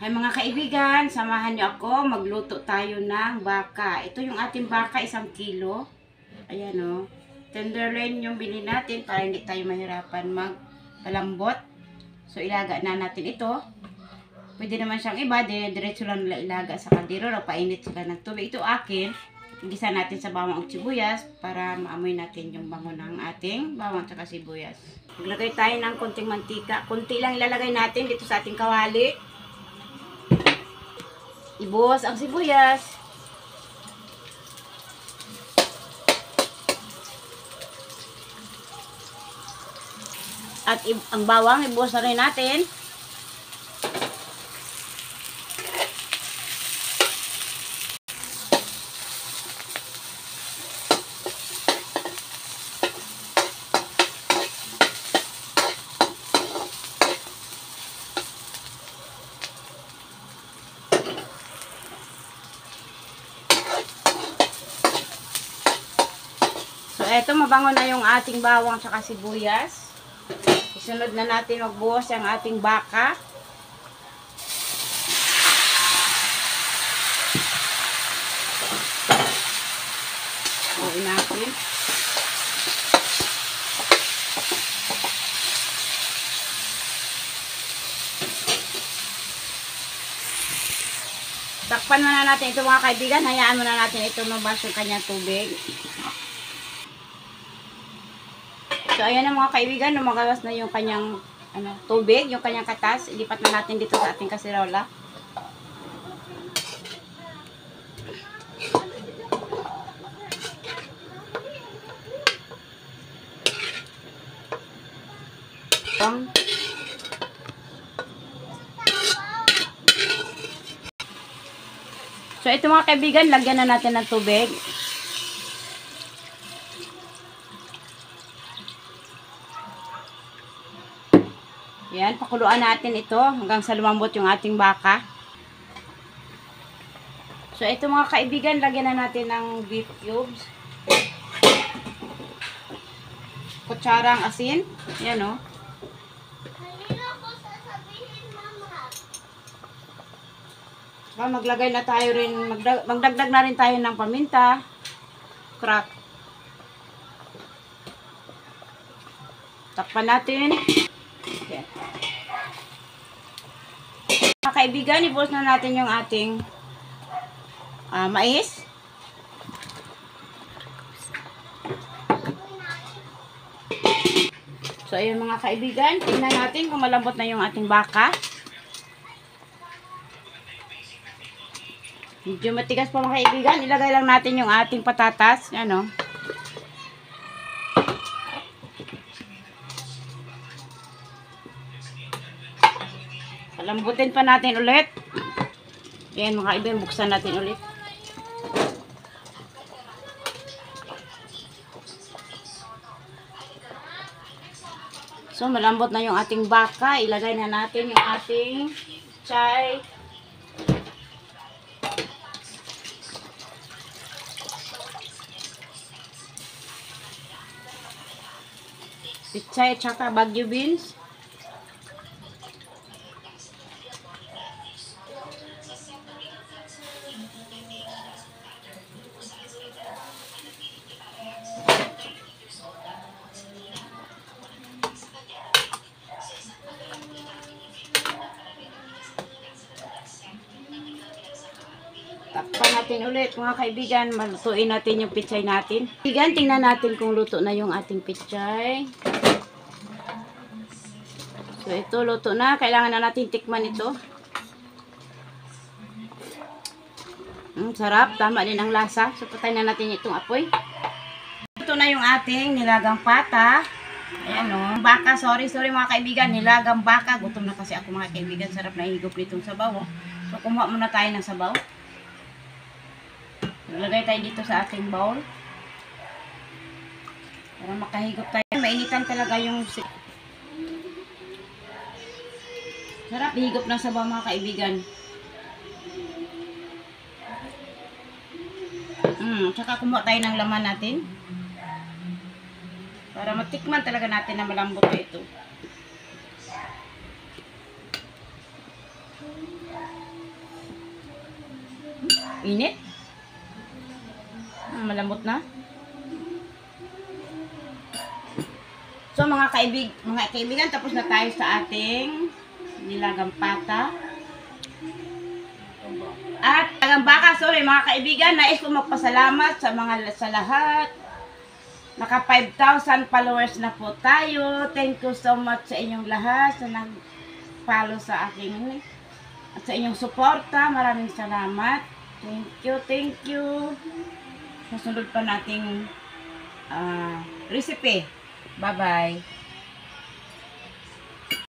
Hay mga kaibigan, samahan niyo ako, magluto tayo ng baka. Ito yung ating baka, 1 kilo. Ayan o. Tenderloin yung bilhin natin para hindi tayo mahirapan magpalambot. So ilaga na natin ito. Pwede naman siyang iba, diretso lang nila ilaga sa kaldero o painit sila ng tubig. Ito akin, igisa natin sa bawang at sibuyas para maamoy natin yung bango ng ating bawang at sibuyas. Maglagay tayo ng konting mantika. Kunti lang ilalagay natin dito sa ating kawali. Ibuhos ang sibuyas. At ang bawang, ibuhos na rin natin. So, eto, mabango na yung ating bawang at sibuyas. Isunod na natin magbuhos ang ating baka. Buuin natin. Takpan muna natin ito mga kaibigan. Hayaan muna natin ito mabas yung kanyang tubig. So, ayan na mga kaibigan, lumagawas na yung kanyang tubig, yung kanyang katas. Ilipat na natin dito sa ating kasirola. So, ito mga kaibigan, lagyan na natin ng tubig. Yan, pakuluan natin ito hanggang sa lumambot yung ating baka. So, ito mga kaibigan, lagyan na natin ng beef cubes. Kutsarang asin. Yan o. Maglagay na tayo rin, magdagdag na rin tayo ng paminta, crack. Takpan natin. Okay. Mga kaibigan, ibuhos na natin yung ating mais. So, ayun mga kaibigan, tingnan natin kung malambot na yung ating baka. Medyo matigas pa mga kaibigan. Ilagay lang natin yung ating patatas. Ano? Palambutin pa natin ulit. Ayan mga kaibigan, buksan natin ulit. So, malambot na yung ating baka. Ilagay na natin yung ating chay. Pichay at saka bagyo beans. Takpan natin ulit mga kaibigan. Malutuin natin yung pichay natin. Kaibigan, tingnan natin kung luto na yung ating pichay. So, ito luto na. Kailangan na natin tikman ito. Sarap. Tama din ang lasa. So, patayin na natin itong apoy. Ito na yung ating nilagang pata. Ayan o. Baka, sorry mga kaibigan. Nilagang baka. Gutom na kasi ako mga kaibigan. Sarap na higop nitong sabaw. So, kumuha muna tayo ng sabaw. Ilagay tayo dito sa ating bowl. Para makahigop tayo. Mainitan talaga yung... Sarap higop ng sabaw mga kaibigan. Tsaka kumuha tayo ng laman natin. Para matikman talaga natin na malambot ito. Init? Malamot na. So mga kaibigan, tapos na tayo sa ating nilagang pata. At nilagang baka, sorry mga kaibigan, nais ko magpasalamat sa lahat. Naka 5,000 followers na po tayo. Thank you so much sa inyong lahat sa nag-follow sa aking at sa inyong suporta. Maraming salamat. Thank you. Susunod pa nating recipe. Bye-bye.